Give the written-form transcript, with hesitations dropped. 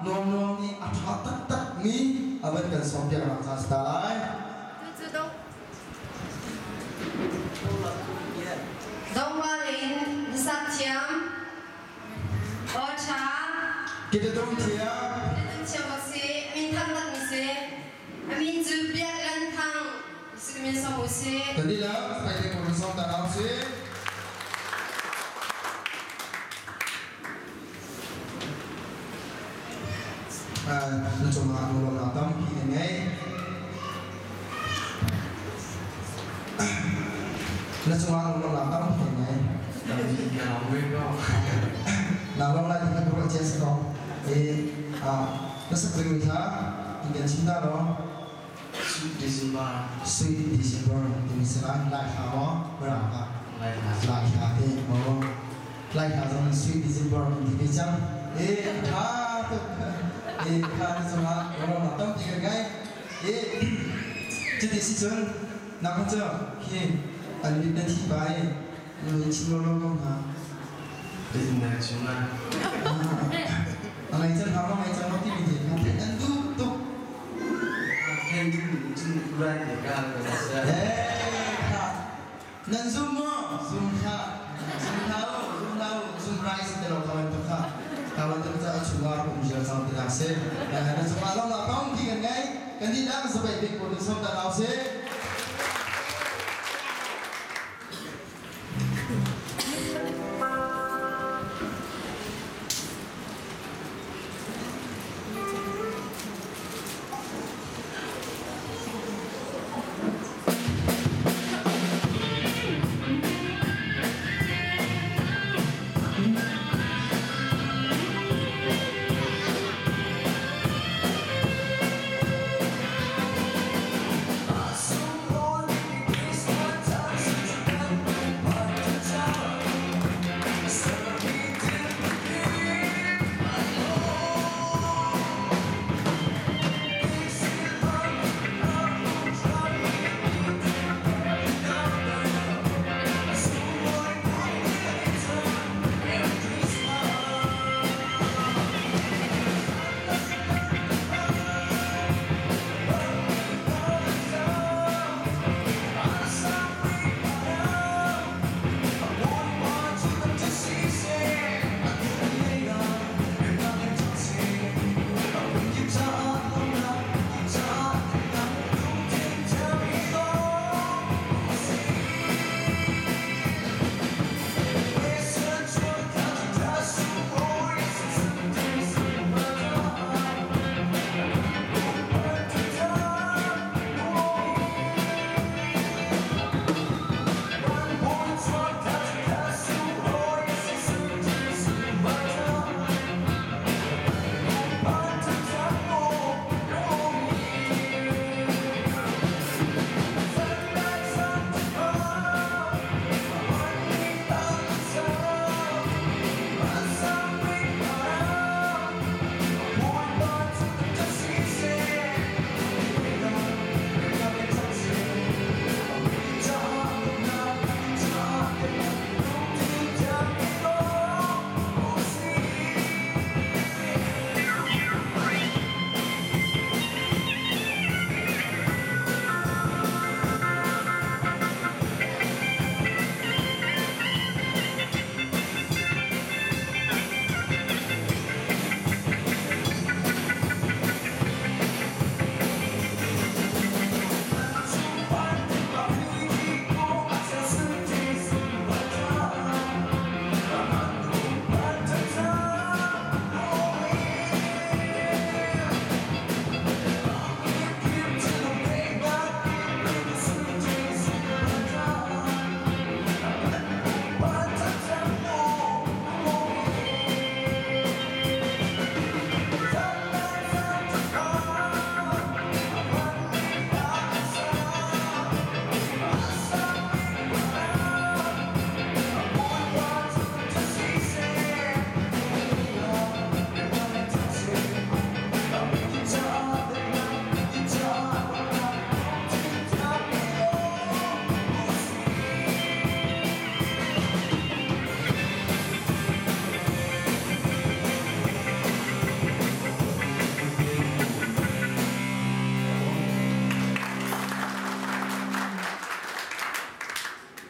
nuông ni athat tak ni aban kan som dia orang kasta ai Dong Walin Satyam Ocha kita dong tiang masih mintang tak masih amin zubiak lantang sekemin samusi tadi lah saya dia pun som tak ausi nó chung là một lòng tâm khi này nó chung là một lòng tâm khi này nào long lại thì nó có chia sẻ không thì nó sẽ từ người khác thì cái chúng ta đó sweet December thì mình sẽ lại thảo đó bữa nào lại thảo thì mà lại thảo trong sweet December thì cái chăng thả khá xong là nó làm tâm thì cái ngay chứ thì sĩ chân nào không chưa khi anh biết đến thi bài người chịu lâu lâu không hả đây là chúng ta ngày chân nó ngày chân nó thì mình chỉ không thể ăn túc túc em cứ chân ra để ca rồi sẽ nên zoom mà zoom rise từ đầu kawan tu khá kawan tu kita cuma penjual sama tidak sih dan ada semua orang lapang di kan ngay kan tidak sebaik pun semua tak tahu sih